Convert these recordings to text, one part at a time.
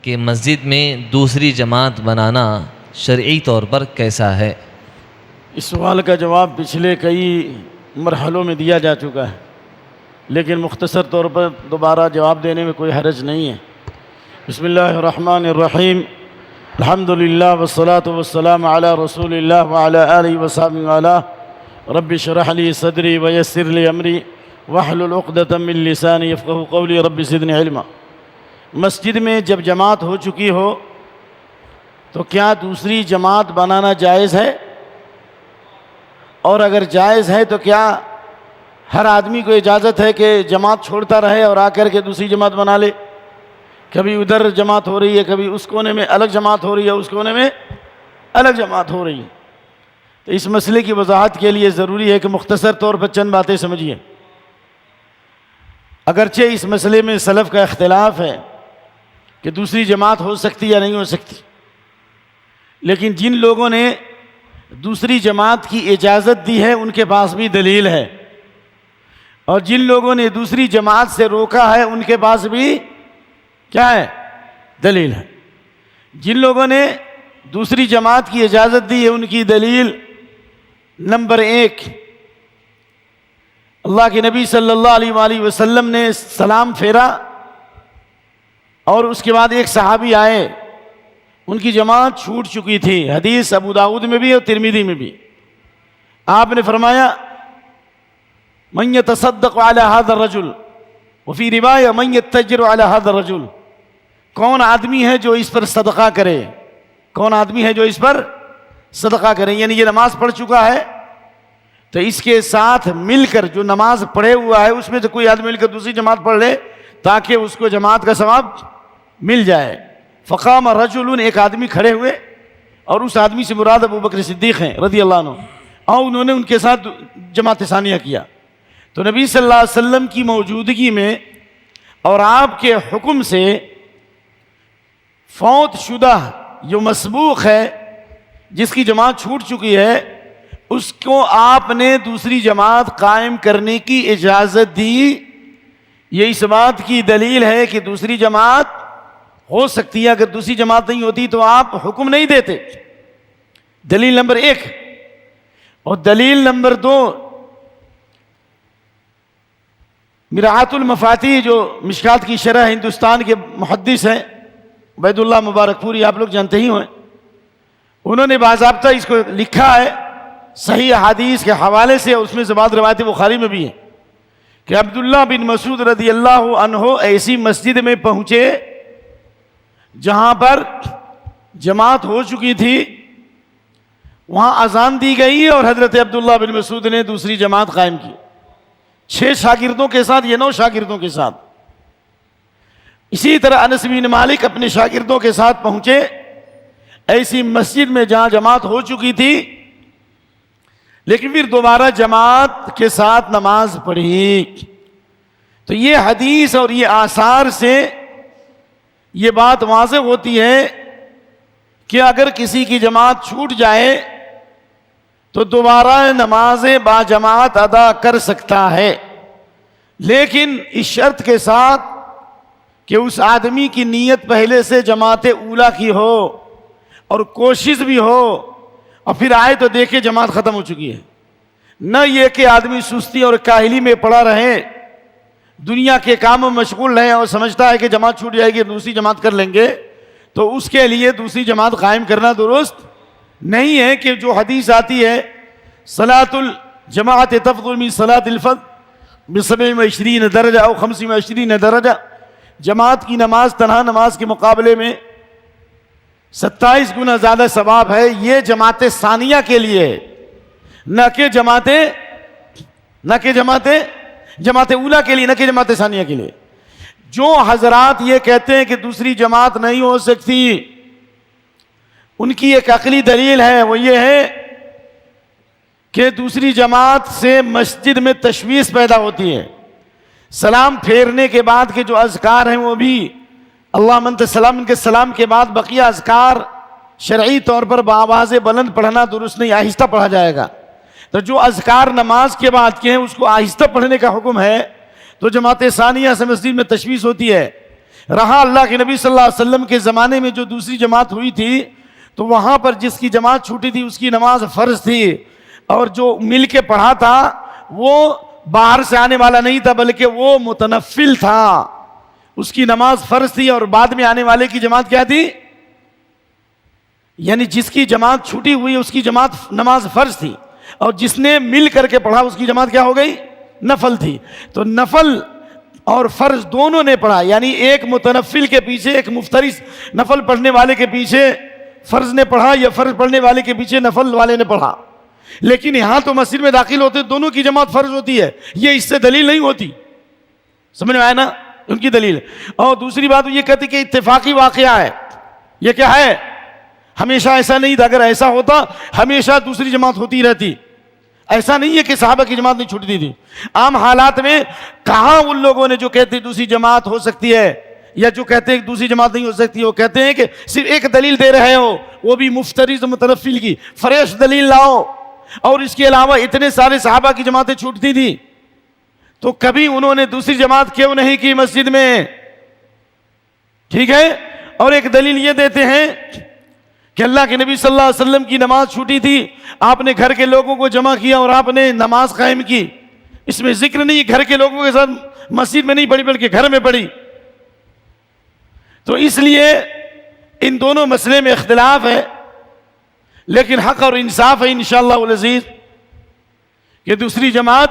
کہ مسجد میں دوسری جماعت بنانا شرعی طور پر کیسا ہے؟ اس سوال کا جواب پچھلے کئی مرحلوں میں دیا جا چکا ہے، لیکن مختصر طور پر دوبارہ جواب دینے میں کوئی حرج نہیں ہے۔ بسم اللہ الرحمن الرحیم، الحمدللہ والصلاة والسلام علی رسول اللہ وعلی آلہ وصحبہ وعلا، رب اشرح لی صدری ویسر لی امری واحلل عقدۃ من لسانی یفقہوا قولی، رب زدنی علما۔ مسجد میں جب جماعت ہو چکی ہو تو کیا دوسری جماعت بنانا جائز ہے؟ اور اگر جائز ہے تو کیا ہر آدمی کو اجازت ہے کہ جماعت چھوڑتا رہے اور آ کر کے دوسری جماعت بنا لے؟ کبھی ادھر جماعت ہو رہی ہے، کبھی اس کونے میں الگ جماعت ہو رہی ہے، اس کونے میں الگ جماعت ہو رہی ہے۔ تو اس مسئلے کی وضاحت کے لیے ضروری ہے کہ مختصر طور پر چند باتیں سمجھیے۔ اگرچہ اس مسئلے میں سلف کا اختلاف ہے کہ دوسری جماعت ہو سکتی یا نہیں ہو سکتی، لیکن جن لوگوں نے دوسری جماعت کی اجازت دی ہے ان کے پاس بھی دلیل ہے، اور جن لوگوں نے دوسری جماعت سے روکا ہے ان کے پاس بھی کیا ہے؟ دلیل ہے۔ جن لوگوں نے دوسری جماعت کی اجازت دی ہے ان کی دلیل نمبر 1، اللہ کے نبی صلی اللہ علیہ وآلہ وسلم نے سلام پھیرا اور اس کے بعد ایک صحابی آئے، ان کی جماعت چھوٹ چکی تھی، حدیث ابو داؤد میں بھی اور ترمذی میں بھی۔ آپ نے فرمایا من يتصدق على هذا الرجل، وفی روایہ من يتجر على هذا الرجل، کون آدمی ہے جو اس پر صدقہ کرے، کون آدمی ہے جو اس پر صدقہ کرے، یعنی یہ نماز پڑھ چکا ہے تو اس کے ساتھ مل کر جو نماز پڑھے ہوا ہے اس میں سے کوئی آدمی مل کر دوسری جماعت پڑھ لے تاکہ اس کو جماعت کا ثواب مل جائے۔ فقام رجل، ایک آدمی کھڑے ہوئے، اور اس آدمی سے مراد ابو بکر صدیق ہیں رضی اللہ عنہ، اور انہوں نے ان کے ساتھ جماعت ثانیہ کیا۔ تو نبی صلی اللہ علیہ وسلم کی موجودگی میں اور آپ کے حکم سے فوت شدہ جو مسبوق ہے، جس کی جماعت چھوٹ چکی ہے، اس کو آپ نے دوسری جماعت قائم کرنے کی اجازت دی۔ یہ اس بات کی دلیل ہے کہ دوسری جماعت ہو سکتی ہے، اگر دوسری جماعت نہیں ہوتی تو آپ حکم نہیں دیتے۔ دلیل نمبر 1۔ اور دلیل نمبر 2، مرآۃ المفاتیح جو مشکات کی شرح ہندوستان کے محدث ہیں عبید اللہ مبارک پوری، آپ لوگ جانتے ہی ہیں، انہوں نے باضابطہ اس کو لکھا ہے صحیح حدیث کے حوالے سے، اس میں سے بعض روایت بخاری میں بھی ہیں کہ عبداللہ بن مسعود رضی اللہ عنہ ایسی مسجد میں پہنچے جہاں پر جماعت ہو چکی تھی، وہاں اذان دی گئی اور حضرت عبداللہ بن مسعود نے دوسری جماعت قائم کی، 6 شاگردوں کے ساتھ، یہ 9 شاگردوں کے ساتھ۔ اسی طرح انس بن مالک اپنے شاگردوں کے ساتھ پہنچے ایسی مسجد میں جہاں جماعت ہو چکی تھی، لیکن پھر دوبارہ جماعت کے ساتھ نماز پڑھی۔ تو یہ حدیث اور یہ آثار سے یہ بات واضح ہوتی ہے کہ اگر کسی کی جماعت چھوٹ جائے تو دوبارہ نماز با جماعت ادا کر سکتا ہے، لیکن اس شرط کے ساتھ کہ اس آدمی کی نیت پہلے سے جماعت اولیٰ کی ہو اور کوشش بھی ہو، اور پھر آئے تو دیکھے جماعت ختم ہو چکی ہے۔ نہ یہ کہ آدمی سستی اور کاہلی میں پڑا رہے، دنیا کے کاموں میں مشغول رہے اور سمجھتا ہے کہ جماعت چھوٹ جائے گی دوسری جماعت کر لیں گے، تو اس کے لیے دوسری جماعت قائم کرنا درست نہیں ہے۔ کہ جو حدیث آتی ہے صلاۃ الجماعت تفضل من صلاۃ الفرد ب27 درجہ او 25 درجہ، جماعت کی نماز تنہا نماز کے مقابلے میں 27 گنا زیادہ ثواب ہے، یہ جماعت ثانیہ کے لیے ہے، نہ کہ جماعت اولیٰ کے لیے، نہ کہ جماعت ثانیہ کے لیے۔ جو حضرات یہ کہتے ہیں کہ دوسری جماعت نہیں ہو سکتی، ان کی ایک عقلی دلیل ہے، وہ یہ ہے کہ دوسری جماعت سے مسجد میں تشویش پیدا ہوتی ہے۔ سلام پھیرنے کے بعد کے جو اذکار ہیں وہ بھی اللہم انت السلام، ان کے سلام کے بعد بقیہ اذکار شرعی طور پر بآواز بلند پڑھنا درست نہیں، آہستہ پڑھا جائے گا۔ تو جو اذکار نماز کے بعد کے ہیں اس کو آہستہ پڑھنے کا حکم ہے، تو جماعت ثانیہ سے مسجد میں تشویش ہوتی ہے۔ رہا اللہ کے نبی صلی اللہ علیہ وسلم کے زمانے میں جو دوسری جماعت ہوئی تھی تو وہاں پر جس کی جماعت چھوٹی تھی اس کی نماز فرض تھی، اور جو مل کے پڑھا تھا وہ باہر سے آنے والا نہیں تھا بلکہ وہ متنفل تھا، اس کی نماز فرض تھی، اور بعد میں آنے والے کی جماعت کیا تھی؟ یعنی جس کی جماعت چھوٹی ہوئی اس کی جماعت نماز فرض تھی، اور جس نے مل کر کے پڑھا اس کی جماعت کیا ہو گئی؟ نفل تھی۔ تو نفل اور فرض دونوں نے پڑھا، یعنی ایک متنفل کے پیچھے ایک مفترض نفل پڑھنے والے کے پیچھے فرض نے پڑھا، یا فرض پڑھنے والے کے پیچھے نفل والے نے پڑھا۔ لیکن یہاں تو مسجد میں داخل ہوتے دونوں کی جماعت فرض ہوتی ہے، یہ اس سے دلیل نہیں ہوتی، سمجھ میں آیا نا ان کی دلیل۔ اور دوسری بات یہ کہتی کہ اتفاقی واقعہ ہے، یہ کیا ہے؟ ہمیشہ ایسا نہیں تھا، اگر ایسا ہوتا ہمیشہ دوسری جماعت ہوتی رہتی، ایسا نہیں ہے کہ صحابہ کی جماعت نہیں چھوٹتی تھی۔ عام حالات میں کہاں ان لوگوں نے جو کہتے دوسری جماعت ہو سکتی ہے یا جو کہتے ہیں کہ دوسری جماعت نہیں ہو سکتی، وہ کہتے ہیں کہ صرف ایک دلیل دے رہے ہو، وہ بھی مفترض متنفل کی، فریش دلیل لاؤ، اور اس کے علاوہ اتنے سارے صحابہ کی جماعتیں چھوٹتی تھی تو کبھی انہوں نے دوسری جماعت کیوں نہیں کی مسجد میں؟ ٹھیک ہے۔ اور ایک دلیل یہ دیتے ہیں کہ اللہ کے نبی صلی اللہ علیہ وسلم کی نماز چھوٹی تھی، آپ نے گھر کے لوگوں کو جمع کیا اور آپ نے نماز قائم کی، اس میں ذکر نہیں گھر کے لوگوں کے ساتھ مسجد میں نہیں پڑھی بلکہ گھر میں پڑھی۔ تو اس لیے ان دونوں مسئلے میں اختلاف ہے، لیکن حق اور انصاف ہے انشاءاللہ العزیز کہ دوسری جماعت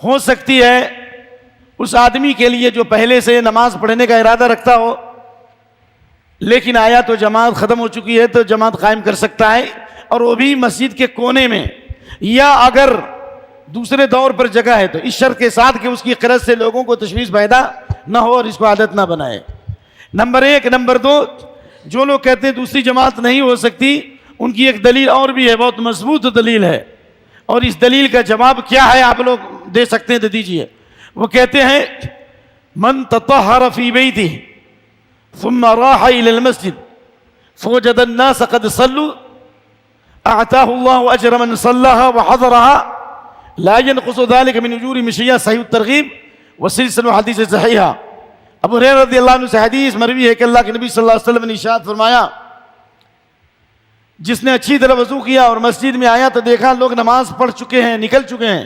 ہو سکتی ہے اس آدمی کے لیے جو پہلے سے نماز پڑھنے کا ارادہ رکھتا ہو، لیکن آیا تو جماعت ختم ہو چکی ہے تو جماعت قائم کر سکتا ہے، اور وہ بھی مسجد کے کونے میں، یا اگر دوسرے دور پر جگہ ہے تو اس شرط کے ساتھ کہ اس کی قرت سے لوگوں کو تشویش پیدا نہ ہو اور اس کو عادت نہ بنائے۔ نمبر ایک۔ نمبر دو، جو لوگ کہتے ہیں دوسری جماعت نہیں ہو سکتی، ان کی ایک دلیل اور بھی ہے، بہت مضبوط دلیل ہے، اور اس دلیل کا جواب کیا ہے آپ لوگ دے سکتے ہیں تو دیجئے۔ وہ کہتے ہیں من تطہر فی بیتہ ثم راح الى المسجد فوجد الناس قد صلوا اعطاه الله اجر من صلاها وحضرها لا ينقص ذلك من اجور مشيئة، صحیح الترغیب وسلسلہ حدیث صحیحہ۔ ابو ہریرہ رضی اللہ عنہ سے حدیث مروی ہے کہ اللہ کے نبی صلی اللہ علیہ وسلم نے ارشاد فرمایا، جس نے اچھی طرح وضو کیا اور مسجد میں آیا تو دیکھا لوگ نماز پڑھ چکے ہیں، نکل چکے ہیں،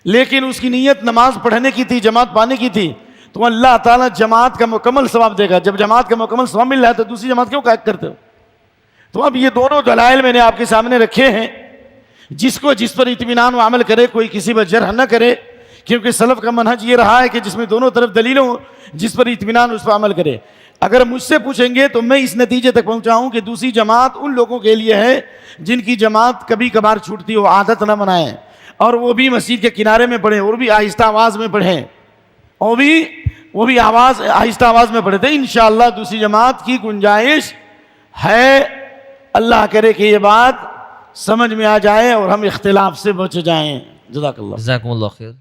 لیکن اس کی نیت نماز پڑھنے کی تھی، جماعت پانے کی تھی، تو اللہ تعالیٰ جماعت کا مکمل ثواب دے گا۔ جب جماعت کا مکمل ثواب مل رہا ہے تو دوسری جماعت کیوں قائد کرتے ہو؟ تو اب یہ دونوں دلائل میں نے آپ کے سامنے رکھے ہیں، جس کو جس پر اطمینان و عمل کرے، کوئی کسی پر جرح نہ کرے، کیونکہ سلف کا منہج یہ رہا ہے کہ جس میں دونوں طرف دلیلوں ہوں، جس پر اطمینان اس پر عمل کرے۔ اگر مجھ سے پوچھیں گے تو میں اس نتیجے تک پہنچا ہوں کہ دوسری جماعت ان لوگوں کے لیے ہے جن کی جماعت کبھی کبھار چھوٹتی ہو، عادت نہ بنائیں، اور وہ بھی مسجد کے کنارے میں پڑھیں، اور بھی آہستہ آواز میں پڑھیں، اور وہ بھی آہستہ آواز میں پڑھتے ہیں۔ انشاءاللہ دوسری جماعت کی گنجائش ہے، اللہ کرے کہ یہ بات سمجھ میں آ جائے اور ہم اختلاف سے بچ جائیں۔ جزاک اللہ۔ جزاکم اللہ خیر۔